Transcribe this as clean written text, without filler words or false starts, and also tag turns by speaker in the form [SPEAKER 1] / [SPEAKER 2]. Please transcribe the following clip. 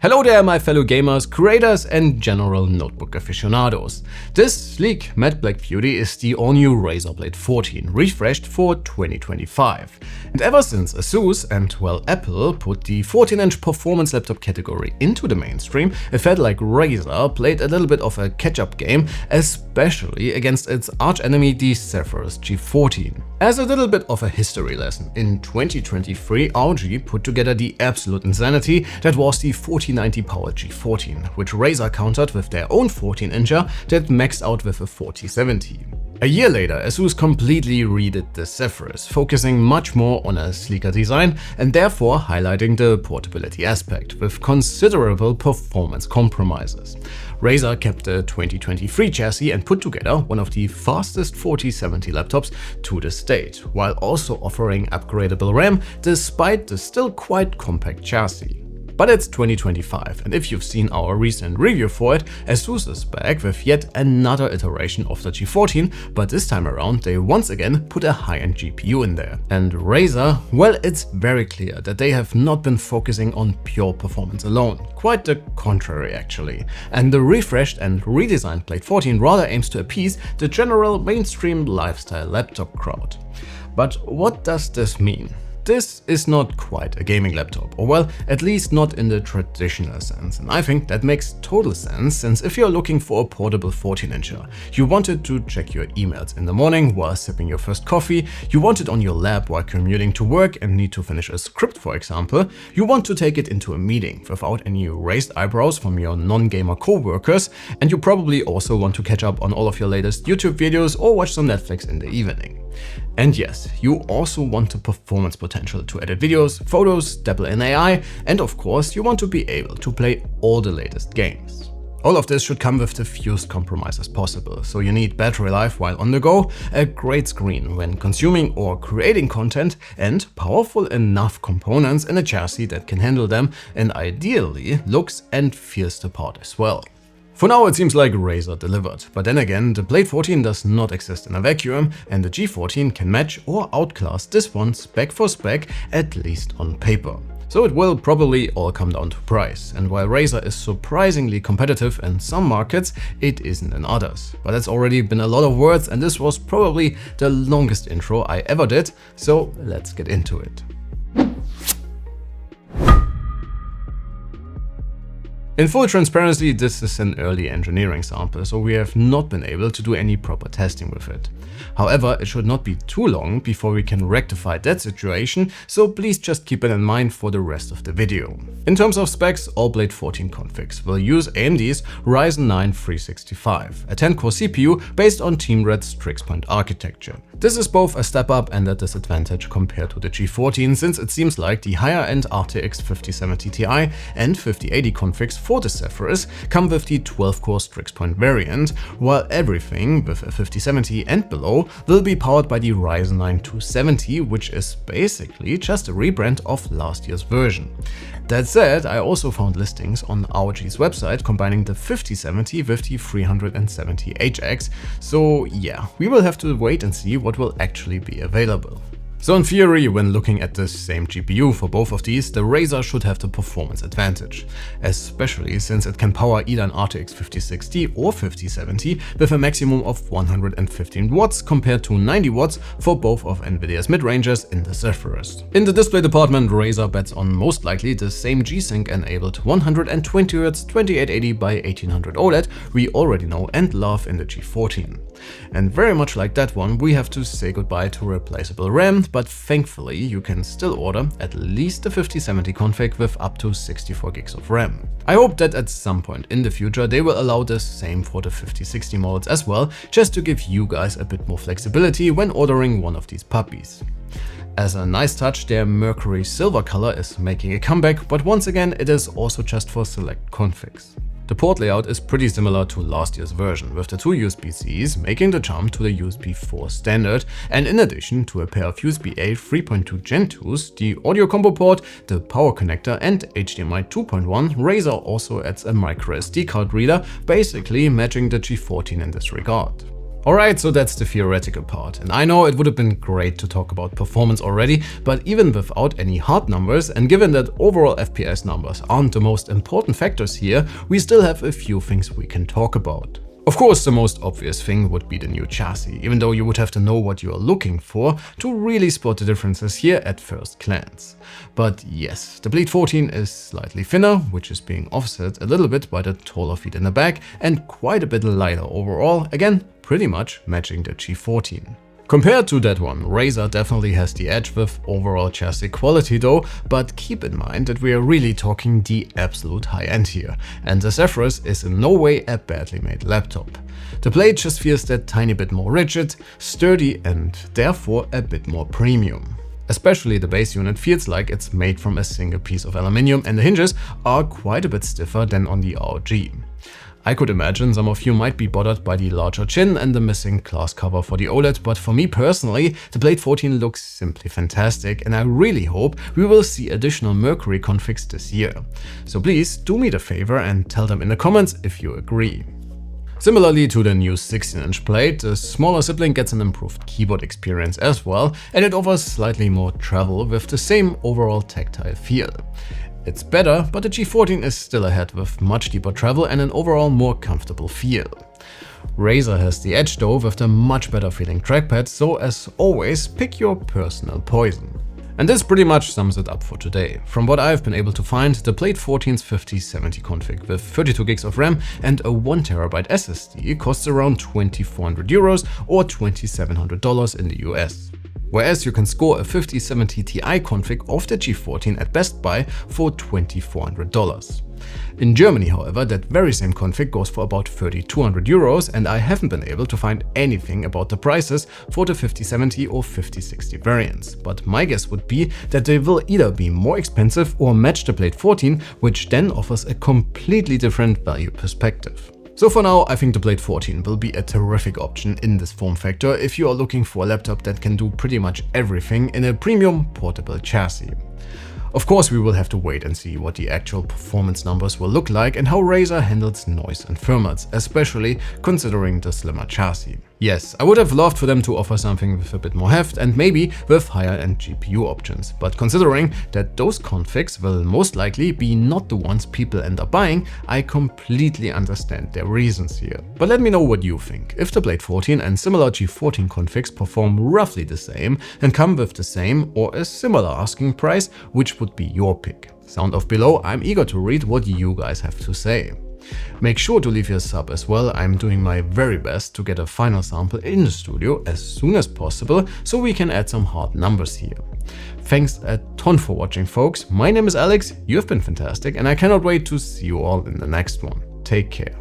[SPEAKER 1] Hello there, my fellow gamers, creators and general notebook aficionados. This sleek matte black beauty is the all-new Razer Blade 14, refreshed for 2025. And ever since ASUS and, well, Apple put the 14-inch performance laptop category into the mainstream, it felt like Razer played a little bit of a catch-up game, especially against its arch-enemy, the Zephyrus G14. As a little bit of a history lesson, in 2023, ROG put together the absolute insanity that was the 4090 powered G14, which Razer countered with their own 14-incher that maxed out with a 4070. A year later, ASUS completely redid the Zephyrus, focusing much more on a sleeker design and therefore highlighting the portability aspect, with considerable performance compromises. Razer kept the 2023 chassis and put together one of the fastest 4070 laptops to this date, while also offering upgradable RAM despite the still quite compact chassis. But it's 2025, and if you've seen our recent review for it, ASUS is back with yet another iteration of the G14, but this time around they once again put a high-end GPU in there. And Razer, well, it's very clear that they have not been focusing on pure performance alone. Quite the contrary, actually. And the refreshed and redesigned Blade 14 rather aims to appease the general mainstream lifestyle laptop crowd. But what does this mean? This is not quite a gaming laptop, or well, at least not in the traditional sense, and I think that makes total sense, since if you're looking for a portable 14-incher, you wanted to check your emails in the morning while sipping your first coffee, you want it on your lap while commuting to work and need to finish a script, for example, you want to take it into a meeting without any raised eyebrows from your non-gamer co-workers, and you probably also want to catch up on all of your latest YouTube videos or watch some Netflix in the evening. And yes, you also want the performance potential to edit videos, photos, dabble in AI, and of course you want to be able to play all the latest games. All of this should come with the fewest compromises possible, so you need battery life while on the go, a great screen when consuming or creating content, and powerful enough components in a chassis that can handle them and ideally looks and feels the part as well. For now it seems like Razer delivered, but then again the Blade 14 does not exist in a vacuum, and the G14 can match or outclass this one spec for spec, at least on paper. So it will probably all come down to price, and while Razer is surprisingly competitive in some markets, it isn't in others. But that's already been a lot of words, and this was probably the longest intro I ever did, so let's get into it. In full transparency, this is an early engineering sample, so we have not been able to do any proper testing with it. However, it should not be too long before we can rectify that situation, so please just keep it in mind for the rest of the video. In terms of specs, all Blade 14 configs will use AMD's Ryzen 9 365, a 10-core CPU based on Team Red's Strix Point architecture. This is both a step up and a disadvantage compared to the G14, since it seems like the higher-end RTX 5070 Ti and 5080 configs for the Zephyrus come with the 12-core Strix Point variant, while everything with a 5070 and below will be powered by the Ryzen 9 270, which is basically just a rebrand of last year's version. That said, I also found listings on ROG's website combining the 5070 with the 370HX, so yeah, we will have to wait and see what will actually be available. So in theory, when looking at the same GPU for both of these, the Razer should have the performance advantage, especially since it can power either an RTX 5060 or 5070 with a maximum of 115 watts compared to 90 watts for both of Nvidia's mid-rangers in the Zephyrus. In the display department, Razer bets on most likely the same G-Sync enabled 120Hz 2880 by 1800 OLED we already know and love in the G14. And very much like that one, we have to say goodbye to replaceable RAM, but thankfully you can still order at least the 5070 config with up to 64 gigs of RAM. I hope that at some point in the future they will allow the same for the 5060 models as well, just to give you guys a bit more flexibility when ordering one of these puppies. As a nice touch, their Mercury silver color is making a comeback, but once again it is also just for select configs. The port layout is pretty similar to last year's version, with the two USB-Cs making the jump to the USB 4 standard, and in addition to a pair of USB-A 3.2 Gen 2s, the audio combo port, the power connector and HDMI 2.1, Razer also adds a microSD card reader, basically matching the G14 in this regard. Alright, so that's the theoretical part, and I know it would have been great to talk about performance already, but even without any hard numbers, and given that overall FPS numbers aren't the most important factors here, we still have a few things we can talk about. Of course, the most obvious thing would be the new chassis, even though you would have to know what you are looking for to really spot the differences here at first glance. But yes, the Blade 14 is slightly thinner, which is being offset a little bit by the taller feet in the back, and quite a bit lighter overall, again, pretty much matching the G14. Compared to that one, Razer definitely has the edge with overall chassis quality though, but keep in mind that we are really talking the absolute high end here, and the Zephyrus is in no way a badly made laptop. The Blade just feels that tiny bit more rigid, sturdy, and therefore a bit more premium. Especially the base unit feels like it's made from a single piece of aluminium, and the hinges are quite a bit stiffer than on the ROG. I could imagine some of you might be bothered by the larger chin and the missing glass cover for the OLED, but for me personally, the Blade 14 looks simply fantastic, and I really hope we will see additional Mercury configs this year. So please do me the favor and tell them in the comments if you agree. Similarly to the new 16-inch Blade, the smaller sibling gets an improved keyboard experience as well, and it offers slightly more travel with the same overall tactile feel. It's better, but the G14 is still ahead with much deeper travel and an overall more comfortable feel. Razer has the edge though with the much better feeling trackpad, so as always, pick your personal poison. And this pretty much sums it up for today. From what I've been able to find, the Blade 14's 5070 config with 32 gigs of RAM and a 1TB SSD costs around €2,400 or $2,700 in the US. Whereas you can score a 5070 Ti config of the G14 at Best Buy for $2,400. In Germany, however, that very same config goes for about €3,200, and I haven't been able to find anything about the prices for the 5070 or 5060 variants. But my guess would be that they will either be more expensive or match the Blade 14, which then offers a completely different value perspective. So for now, I think the Blade 14 will be a terrific option in this form factor if you are looking for a laptop that can do pretty much everything in a premium portable chassis. Of course, we will have to wait and see what the actual performance numbers will look like and how Razer handles noise and thermals, especially considering the slimmer chassis. Yes, I would have loved for them to offer something with a bit more heft and maybe with higher end GPU options, but considering that those configs will most likely be not the ones people end up buying, I completely understand their reasons here. But let me know what you think. If the Blade 14 and similar G14 configs perform roughly the same and come with the same or a similar asking price, which would be your pick? Sound off below, I'm eager to read what you guys have to say. Make sure to leave your sub as well, I'm doing my very best to get a final sample in the studio as soon as possible so we can add some hard numbers here. Thanks a ton for watching folks, my name is Alex, you have been fantastic and I cannot wait to see you all in the next one. Take care.